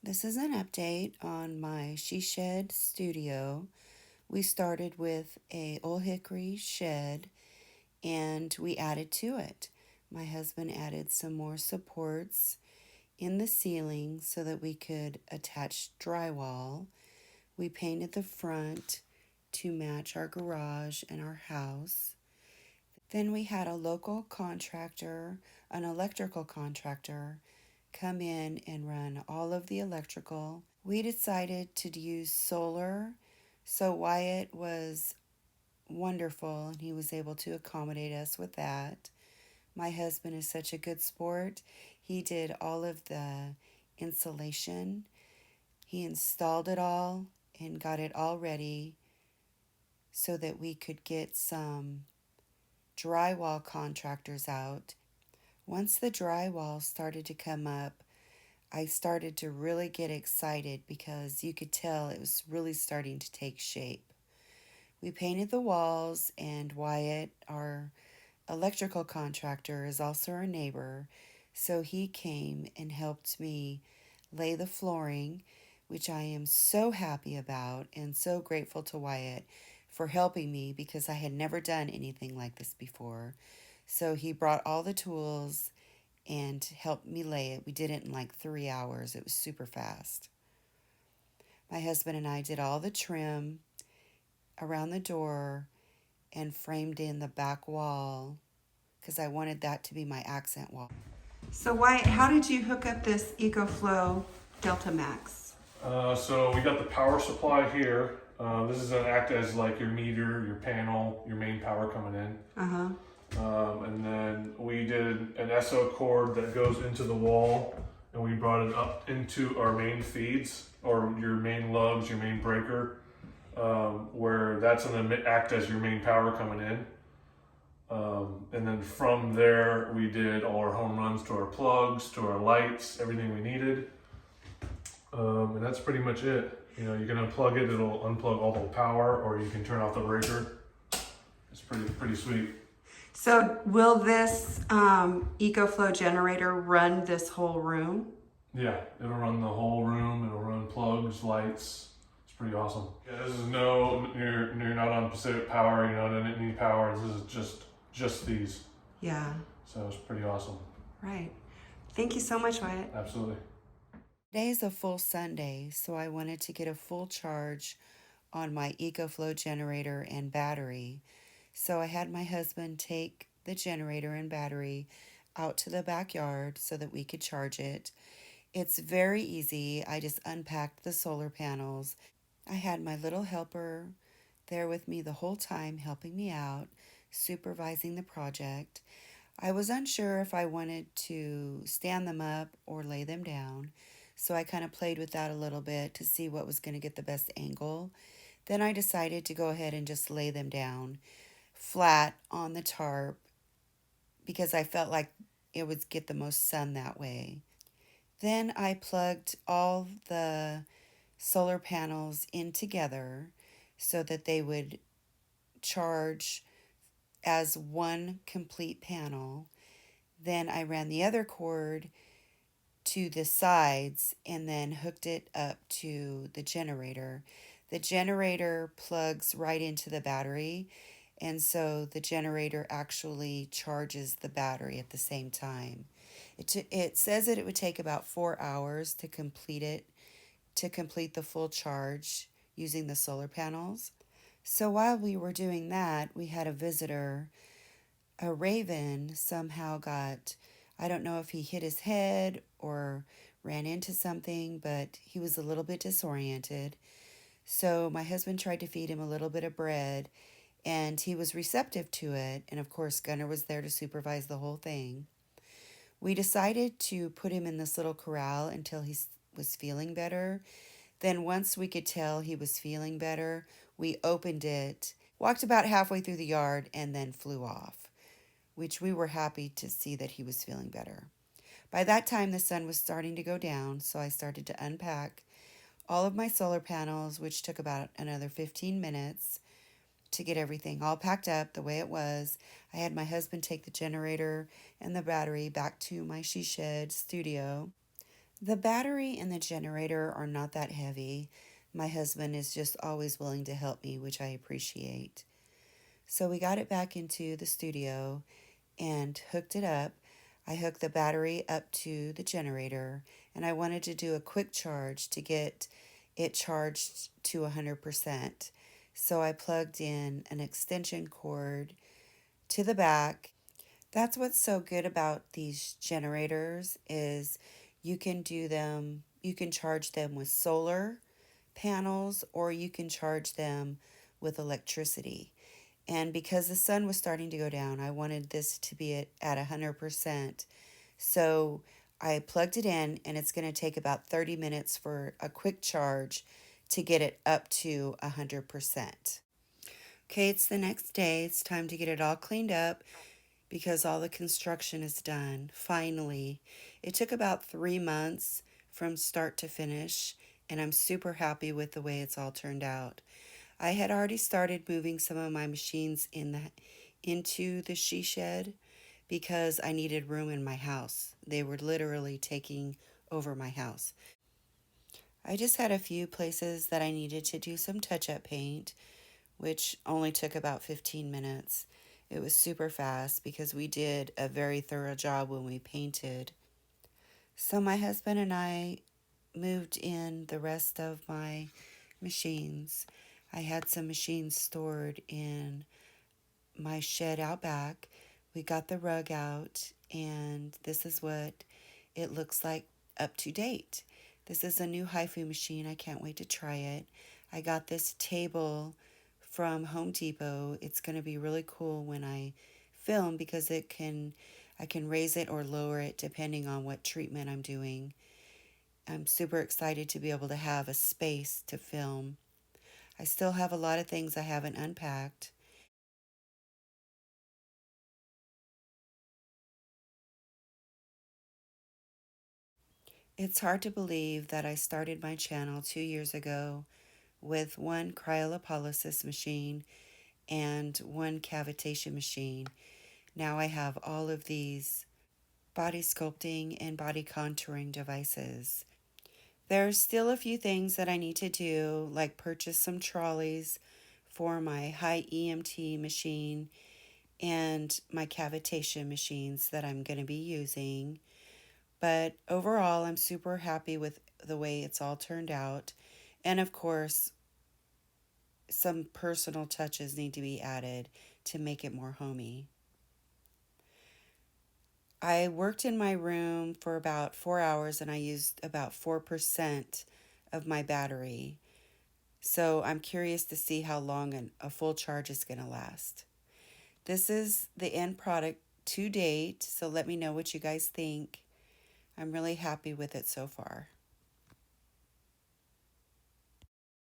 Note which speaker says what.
Speaker 1: This is an update on my she shed studio. We started with a old hickory shed and we added to it. My husband added some more supports in the ceiling so that we could attach drywall. We painted the front to match our garage and our house. Then we had a local contractor, an electrical contractor, come in and run all of the electrical. We decided to use solar, so Wyatt was wonderful and he was able to accommodate us with that. My husband is such a good sport. He did all of the insulation. He installed it all and got it all ready so that we could get some drywall contractors out. Once the drywall started to come up, I started to really get excited because you could tell it was really starting to take shape. We painted the walls, and Wyatt, our electrical contractor, is also our neighbor, so he came and helped me lay the flooring, which I am so happy about and so grateful to Wyatt for helping me because I had never done anything like this before. So he brought all the tools and helped me lay it. We did it in like 3 hours. It was super fast. My husband and I did all the trim around the door and framed in the back wall because I wanted that to be my accent wall. So Wyatt, how did you hook up this EcoFlow Delta Max?
Speaker 2: So we got the power supply here. This is gonna act as like your meter, your panel, your main power coming in.
Speaker 1: Uh-huh.
Speaker 2: And then we did an SO cord that goes into the wall, and we brought it up into our main feeds or your main lugs, your main breaker, where that's gonna act as your main power coming in. And then from there, we did all our home runs to our plugs, to our lights, everything we needed. And that's pretty much it. You know, you can unplug it, it'll unplug all the power, or you can turn off the breaker. It's pretty sweet.
Speaker 1: So will this EcoFlow generator run this whole room?
Speaker 2: Yeah, it'll run the whole room, it'll run plugs, lights. It's pretty awesome. Yeah, this is you're not on Pacific Power, you're not on any power. This is just these.
Speaker 1: Yeah.
Speaker 2: So it's pretty awesome.
Speaker 1: Right. Thank you so much, Wyatt.
Speaker 2: Absolutely.
Speaker 1: Today is a full Sunday, so I wanted to get a full charge on my EcoFlow generator and battery. So I had my husband take the generator and battery out to the backyard so that we could charge it. It's very easy. I just unpacked the solar panels. I had my little helper there with me the whole time, helping me out, supervising the project. I was unsure if I wanted to stand them up or lay them down, so I kind of played with that a little bit to see what was going to get the best angle. Then I decided to go ahead and just lay them down flat on the tarp because I felt like it would get the most sun that way. Then I plugged all the solar panels in together so that they would charge as one complete panel. Then I ran the other cord to the sides and then hooked it up to the generator. The generator plugs right into the battery, and so the generator actually charges the battery at the same time. It says that it would take about 4 hours to complete the full charge using the solar panels. So while we were doing that, we had a visitor. A raven somehow got, I don't know if he hit his head or ran into something, but he was a little bit disoriented. So my husband tried to feed him a little bit of bread, and he was receptive to it. And of course, Gunnar was there to supervise the whole thing. We decided to put him in this little corral until he was feeling better. Then once we could tell he was feeling better, we opened it, walked about halfway through the yard, and then flew off, which we were happy to see that he was feeling better. By that time, the sun was starting to go down, so I started to unpack all of my solar panels, which took about another 15 minutes to get everything all packed up the way it was. I had my husband take the generator and the battery back to my she shed studio. The battery and the generator are not that heavy. My husband is just always willing to help me, which I appreciate. So we got it back into the studio and hooked it up. I hooked the battery up to the generator, and I wanted to do a quick charge to get it charged to 100%. So I plugged in an extension cord to the back. That's what's so good about these generators is you can charge them with solar panels or you can charge them with electricity. And because the sun was starting to go down, I wanted this to be at 100%. So I plugged it in, and it's going to take about 30 minutes for a quick charge to get it up to 100%. Okay, it's the next day. It's time to get it all cleaned up because all the construction is done. Finally, it took about 3 months from start to finish, and I'm super happy with the way it's all turned out. I had already started moving some of my machines into the she shed because I needed room in my house. They were literally taking over my house. I just had a few places that I needed to do some touch up paint, which only took about 15 minutes. It was super fast because we did a very thorough job when we painted. So my husband and I moved in the rest of my machines. I had some machines stored in my shed out back. We got the rug out, and this is what it looks like up to date. This is a new HIFU machine. I can't wait to try it. I got this table from Home Depot. It's going to be really cool when I film because I can raise it or lower it depending on what treatment I'm doing. I'm super excited to be able to have a space to film. I still have a lot of things I haven't unpacked. It's hard to believe that I started my channel 2 years ago with one cryolipolysis machine and one cavitation machine. Now I have all of these body sculpting and body contouring devices. There's still a few things that I need to do, like purchase some trolleys for my high EMT machine and my cavitation machines that I'm going to be using. But overall, I'm super happy with the way it's all turned out. And of course, some personal touches need to be added to make it more homey. I worked in my room for about 4 hours and I used about 4% of my battery. So I'm curious to see how long a full charge is going to last. This is the end product to date, so let me know what you guys think. I'm really happy with it so far.